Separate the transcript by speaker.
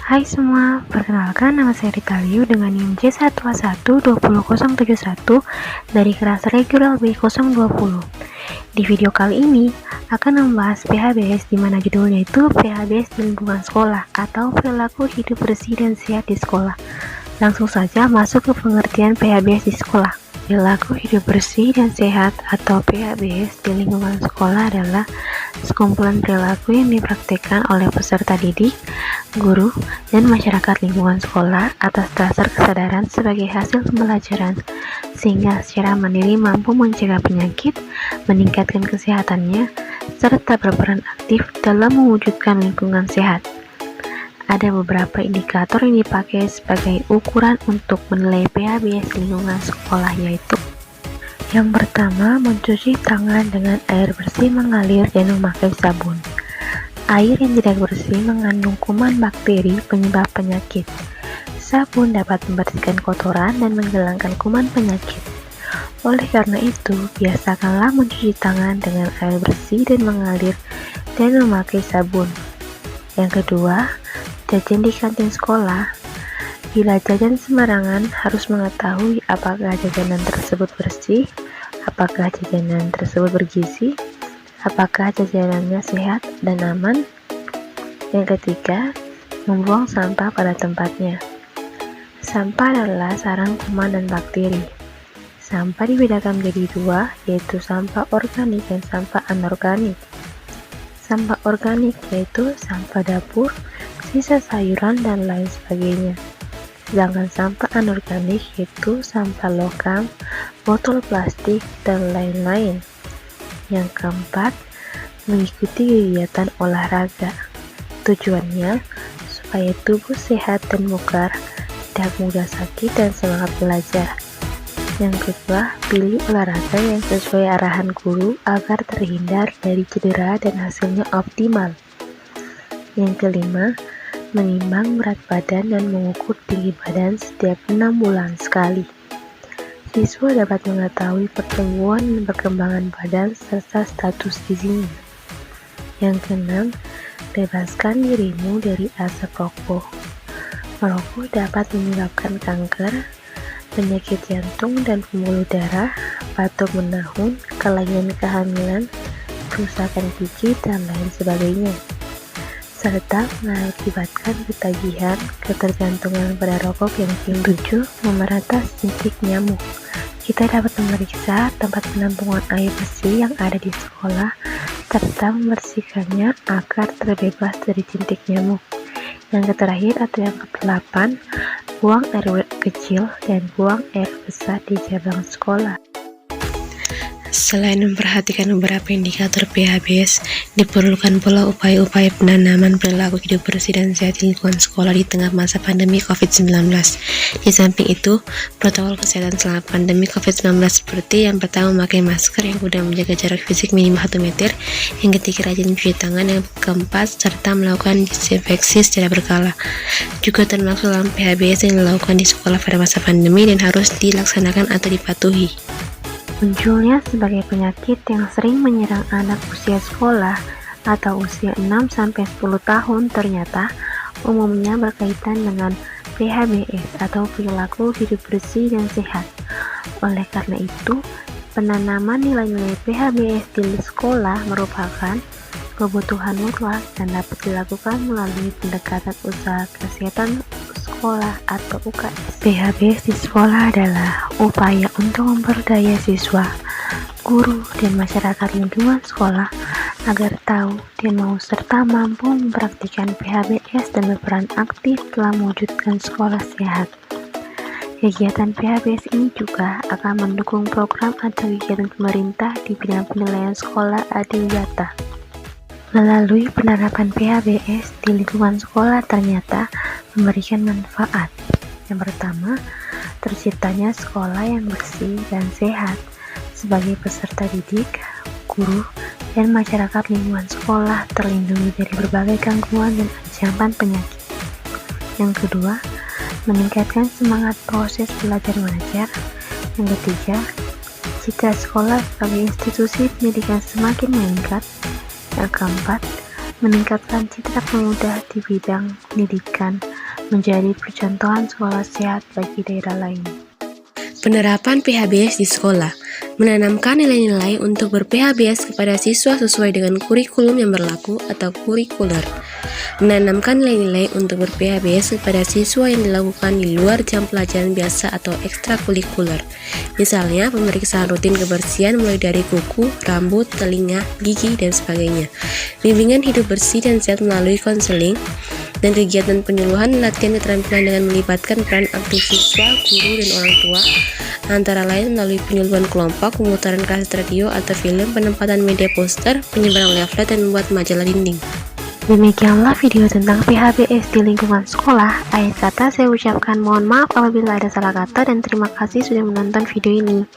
Speaker 1: Hai semua, perkenalkan nama saya Rita Liu dengan NIM J1A1200071 dari kelas Regular B020. Di video kali ini akan membahas PHBS di mana judulnya itu PHBS di lingkungan sekolah atau perilaku hidup bersih dan sehat di sekolah. Langsung saja masuk ke pengertian PHBS di sekolah. Perilaku hidup bersih dan sehat atau PHBS di lingkungan sekolah adalah sekumpulan perilaku yang dipraktikkan oleh peserta didik, guru, dan masyarakat lingkungan sekolah atas dasar kesadaran sebagai hasil pembelajaran, sehingga secara mandiri mampu mencegah penyakit, meningkatkan kesehatannya, serta berperan aktif dalam mewujudkan lingkungan sehat. Ada beberapa indikator yang dipakai sebagai ukuran untuk menilai PHBS lingkungan sekolah, yaitu yang pertama, mencuci tangan dengan air bersih mengalir dan memakai sabun. Air yang tidak bersih mengandung kuman bakteri penyebab penyakit. Sabun dapat membersihkan kotoran dan menghilangkan kuman penyakit. Oleh karena itu, biasakanlah mencuci tangan dengan air bersih dan mengalir dan memakai sabun. Yang kedua, jajan di kantin sekolah. Bila jajan sembarangan, harus mengetahui apakah jajanan tersebut bersih, apakah jajanan tersebut bergizi, apakah jajanannya sehat dan aman. Yang ketiga, membuang sampah pada tempatnya. Sampah adalah sarang kuman dan bakteri. Sampah dibedakan menjadi dua, yaitu sampah organik dan sampah anorganik. Sampah organik yaitu sampah dapur, sisa sayuran, dan lain sebagainya. Sedangkan sampah anorganik yaitu sampah logam, botol plastik, dan lain-lain. Yang keempat, mengikuti kegiatan olahraga. Tujuannya supaya tubuh sehat dan bugar, tidak mudah sakit dan semangat belajar. Yang kedua, pilih olahraga yang sesuai arahan guru agar terhindar dari cedera dan hasilnya optimal. Yang kelima, menimbang berat badan dan mengukur tinggi badan setiap 6 bulan sekali. Siswa dapat mengetahui pertumbuhan dan perkembangan badan serta status gizinya. Yang keenam, bebaskan dirimu dari asap rokok. Merokok dapat menyebabkan kanker, penyakit jantung dan pembuluh darah, batuk menahun, kelainan kehamilan, kerusakan gigi, dan lain sebagainya, serta mengakibatkan ketagihan, ketergantungan pada rokok yang tinggi. 7. Memeratas jentik nyamuk. Kita dapat memeriksa tempat penampungan air bersih yang ada di sekolah serta membersihkannya agar terbebas dari jentik nyamuk. Yang terakhir atau yang ke-8, buang air kecil dan buang air besar di cabang sekolah.
Speaker 2: Selain memperhatikan beberapa indikator PHBS, diperlukan pula upaya-upaya penanaman perilaku hidup bersih dan sehat di lingkungan sekolah di tengah masa pandemi COVID-19. Di samping itu, protokol kesehatan selama pandemi COVID-19 seperti yang pertama memakai masker, yang kedua menjaga jarak fisik minimal 1 meter, yang ketiga rajin mencuci tangan, yang keempat serta melakukan disinfeksi secara berkala. Juga termasuk dalam PHBS yang dilakukan di sekolah pada masa pandemi dan harus dilaksanakan atau dipatuhi.
Speaker 1: Munculnya sebagai penyakit yang sering menyerang anak usia sekolah atau usia 6-10 tahun ternyata umumnya berkaitan dengan PHBS atau perilaku hidup bersih dan sehat. Oleh karena itu, penanaman nilai-nilai PHBS di sekolah merupakan kebutuhan mutlak dan dapat dilakukan melalui pendekatan usaha kesehatan sekolah atau UKS. PHBS di sekolah adalah upaya untuk memperdaya siswa, guru, dan masyarakat lingkungan sekolah agar tahu dan mau serta mampu mempraktikkan PHBS dan berperan aktif dalam mewujudkan sekolah sehat. Kegiatan PHBS ini juga akan mendukung program atau kegiatan pemerintah di bidang penilaian sekolah Adiwiyata. Melalui penerapan PHBS di lingkungan sekolah ternyata memberikan manfaat. Yang pertama, terciptanya sekolah yang bersih dan sehat. Sebagai peserta didik, guru, dan masyarakat lingkungan sekolah terlindungi dari berbagai gangguan dan ancaman penyakit. Yang kedua, meningkatkan semangat proses belajar mengajar. Yang ketiga, citra sekolah sebagai institusi pendidikan semakin meningkat. Yang keempat, meningkatkan citra pemuda di bidang pendidikan menjadi percontohan sekolah sehat bagi daerah lain.
Speaker 2: Penerapan PHBS di sekolah menanamkan nilai-nilai untuk ber-PHBS kepada siswa sesuai dengan kurikulum yang berlaku atau kurikuler. Menanamkan nilai-nilai untuk ber-PHBS kepada siswa yang dilakukan di luar jam pelajaran biasa atau ekstrakurikuler. Misalnya, pemeriksaan rutin kebersihan mulai dari kuku, rambut, telinga, gigi, dan sebagainya. Bimbingan hidup bersih dan sehat melalui konseling, dan kegiatan penyuluhan latihan keterampilan dengan melibatkan peran aktif siswa, guru, dan orang tua, antara lain melalui penyuluhan kelompok, pemutaran kaset radio atau film, penempatan media poster, penyebaran leaflet, dan membuat majalah dinding.
Speaker 1: Demikianlah video tentang PHBS di lingkungan sekolah. Akhir kata saya ucapkan mohon maaf apabila ada salah kata dan terima kasih sudah menonton video ini.